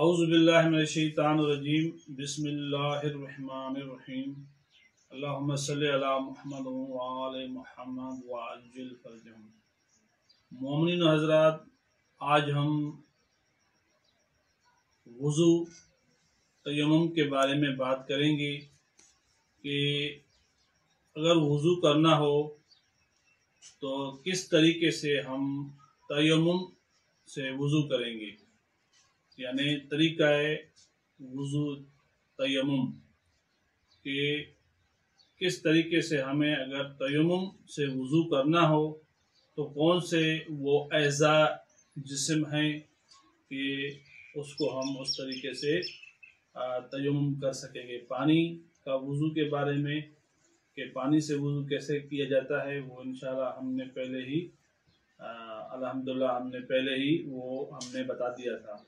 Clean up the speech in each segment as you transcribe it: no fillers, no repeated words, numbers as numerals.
औज़ुबिल्लाहिमिनश्शैतानिर्रजीम बिस्मिल्लाहिर्रहमानिर्रहीम अल्लाहुम्मा सल्लि अला मुहम्मद व आले मुहम्मद व अज्जिल फरजहम। मोमिनीन हज़रात, आज हम वुज़ू तयम्मुम के बारे में बात करेंगे कि अगर वुज़ू करना हो तो किस तरीके से हम तयम्मुम से वुज़ू करेंगे, यानी तरीका है वुज़ू तयम्मुम कि किस तरीके से हमें अगर तयम्मुम से वुज़ू करना हो तो कौन से वो अज़ा जिस्म हैं कि उसको हम उस तरीके से तयम्मुम कर सकेंगे। पानी का वुज़ू के बारे में कि पानी से वुज़ू कैसे किया जाता है वो इंशाअल्लाह हमने पहले ही अल्हम्दुलिल्लाह हमने बता दिया था।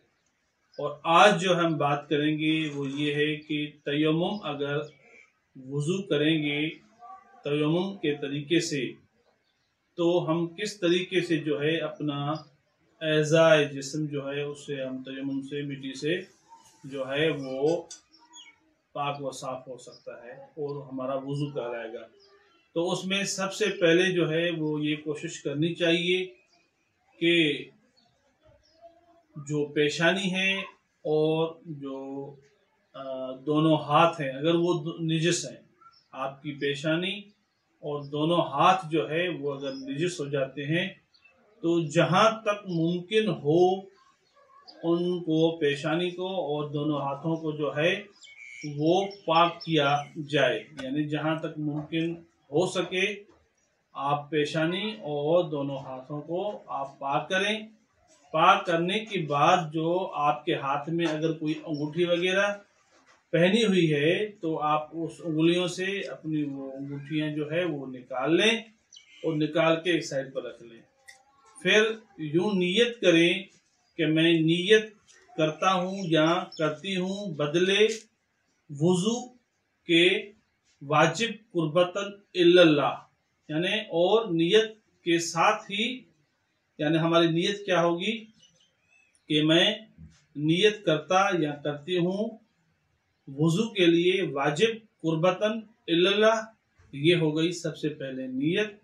और आज जो हम बात करेंगे वो ये है कि तयम्मुम अगर वुज़ू करेंगे तयम्मुम के तरीके से तो हम किस तरीके से जो है अपना एज़ाए जिस्म जो है उससे हम तयम्मुम से मिट्टी से जो है वो पाक व साफ हो सकता है और हमारा वुज़ू कहलाएगा। तो उसमें सबसे पहले जो है वो ये कोशिश करनी चाहिए कि जो पेशानी है और जो दोनों हाथ हैं अगर वो निजिस हैं, आपकी पेशानी और दोनों हाथ जो है वो अगर निजिस हो जाते हैं तो जहाँ तक मुमकिन हो उनको पेशानी को और दोनों हाथों को जो है वो पाक किया जाए, यानी जहाँ तक मुमकिन हो सके आप पेशानी और दोनों हाथों को आप पाक करें। पाक करने के बाद जो आपके हाथ में अगर कोई अंगूठी वगैरह पहनी हुई है तो आप उस उंगलियों से अपनी वो अंगूठियां जो है वो निकाल लें और निकाल के एक साइड पर रख लें। फिर यूं नियत करें कि मैं नियत करता हूँ या करती हूँ बदले वुज़ू के वाजिब कुर्बतन इल्लल्लाह, यानी और नियत के साथ ही यानी हमारी नियत क्या होगी कि मैं नियत करता या करती हूँ वुज़ू के लिए वाजिब कुर्बतन इल्लल्लाह। ये हो गई सबसे पहले नियत।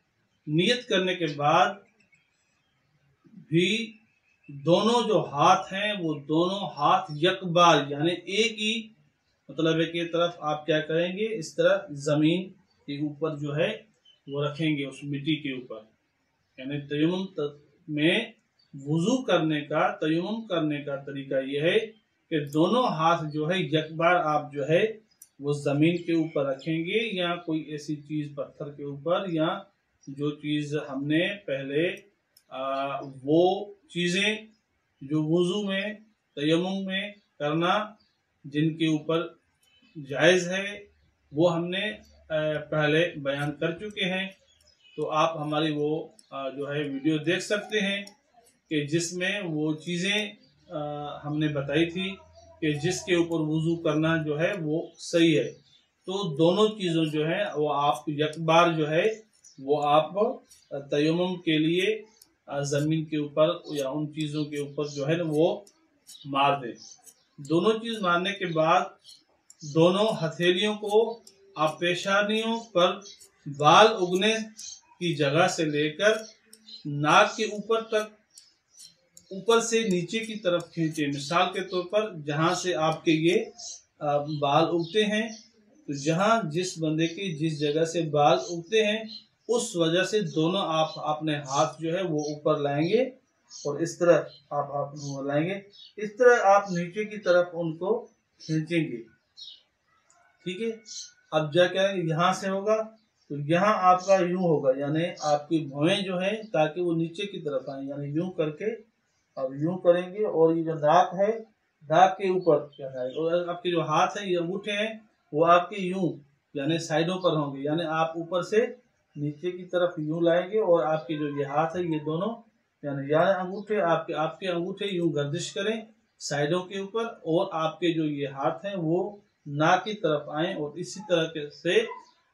नियत करने के बाद भी दोनों जो हाथ हैं वो दोनों हाथ यकबार यानी एक ही मतलब है कि तरफ आप क्या करेंगे, इस तरह जमीन के ऊपर जो है वो रखेंगे उस मिट्टी के ऊपर। यानी तयम्मुम में वुज़ू करने का तयम्मुम करने का तरीका यह है कि दोनों हाथ जो है यकबार आप जो है वो जमीन के ऊपर रखेंगे या कोई ऐसी चीज पत्थर के ऊपर या जो चीज हमने पहले वो चीजें जो वुज़ू में तयम्मुम में करना जिनके ऊपर जायज़ है वो हमने पहले बयान कर चुके हैं। तो आप हमारी वो जो है वीडियो देख सकते हैं कि जिसमें वो चीज़ें हमने बताई थी कि जिसके ऊपर वुज़ू करना जो है वो सही है। तो दोनों चीज़ों जो है वो आप यकबार जो है वो आप तयम्मुम के लिए ज़मीन के ऊपर या उन चीज़ों के ऊपर जो है ना वो मार दें। दोनों चीज़ मारने के बाद दोनों हथेलियों को आप पेशानियों पर बाल उगने की जगह से लेकर नाक के ऊपर तक ऊपर से नीचे की तरफ खींचे। मिसाल के तौर पर जहां से आपके ये बाल उगते हैं तो जहां जिस बंदे की जिस जगह से बाल उगते हैं उस वजह से दोनों आप अपने हाथ जो है वो ऊपर लाएंगे और इस तरह आप लाएंगे, इस तरह आप नीचे की तरफ उनको खींचेंगे। ठीक है, अब जा क्या यहाँ से होगा तो यहाँ आपका यूं होगा, यानी आपकी भौएं जो है ताकि वो नीचे की तरफ आए, यानी यूं करके अब यूं करेंगे और ये जो नाक है नाक के ऊपर क्या है और आपके जो हाथ है ये अंगूठे हैं वो आपके यूं यानी साइडों पर होंगे, यानी आप ऊपर से नीचे की तरफ यूं लाएंगे और आपके जो ये हाथ है ये दोनों यानी अंगूठे आपके अंगूठे यूं गर्दिश करें साइडों के ऊपर और आपके जो ये हाथ हैं वो नाक की तरफ आए और इसी तरह से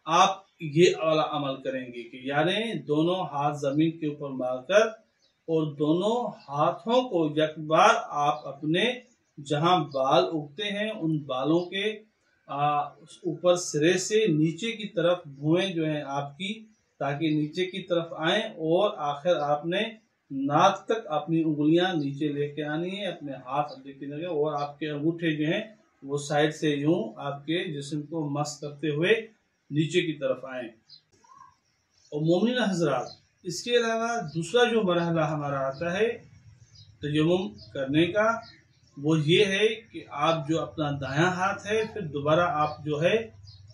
आप ये वाला अमल करेंगे कि यानी दोनों हाथ जमीन के ऊपर मारकर और दोनों हाथों को यकबार आप अपने जहां बाल उगते हैं उन बालों के ऊपर सिरे से नीचे की तरफ भुएं जो है आपकी, ताकि नीचे की तरफ आए और आखिर आपने नाक तक अपनी उंगलियां नीचे लेके आनी है, अपने हाथ लेके लगे और आपके अंगूठे जो हैं वो साइड से यूं आपके जिस्म को मस करते हुए नीचे की तरफ आए। और मोमिन हजरात, इसके अलावा दूसरा जो मरहला हमारा आता है तयम्मुम करने का, वो ये है कि आप जो अपना दायां हाथ है फिर दोबारा आप जो है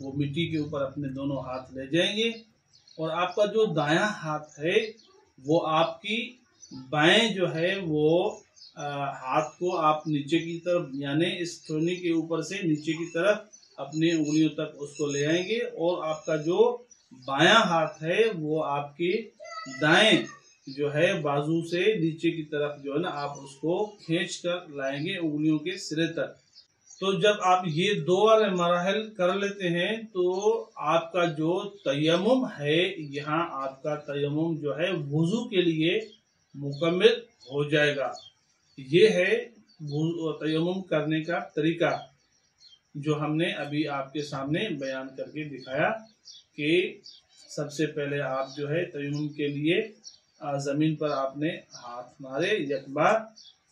वो मिट्टी के ऊपर अपने दोनों हाथ ले जाएंगे और आपका जो दायां हाथ है वो आपकी बाएं जो है वो हाथ को आप नीचे की तरफ यानी इस चोनी के ऊपर से नीचे की तरफ अपनी उंगलियों तक उसको ले आएंगे और आपका जो बायां हाथ है वो आपके दाएं जो है बाजू से नीचे की तरफ जो है ना आप उसको खींच कर लाएंगे उंगलियों के सिरे तक। तो जब आप ये दो वाले मराहल कर लेते हैं तो आपका जो तयम्मुम है, यहाँ आपका तयम्मुम जो है वुजू के लिए मुकम्मल हो जाएगा। ये है तयम्मुम करने का तरीका जो हमने अभी आपके सामने बयान करके दिखाया कि सबसे पहले आप जो है तयम्मुम के लिए ज़मीन पर आपने हाथ मारे एक बार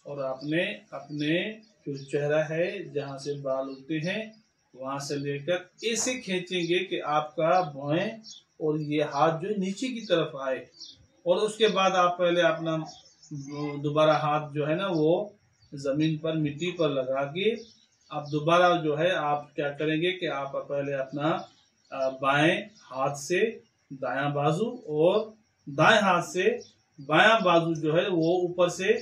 और आपने अपने जो चेहरा है जहाँ से बाल उगते हैं वहाँ से लेकर ऐसे खींचेंगे कि आपका भौहें और ये हाथ जो नीचे की तरफ आए और उसके बाद आप पहले अपना दोबारा हाथ जो है ना वो ज़मीन पर मिट्टी पर लगा के आप दोबारा जो है आप क्या करेंगे कि आप पहले अपना बाएं हाथ से दायां बाजू और दाएं हाथ से बायां बाजू जो है वो ऊपर से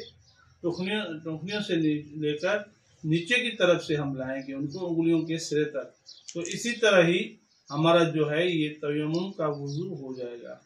टुकनियों से लेकर नीचे की तरफ से हम लाएंगे उनको उंगलियों के सिरे तक। तो इसी तरह ही हमारा जो है ये तयम्मुम का वुजू हो जाएगा।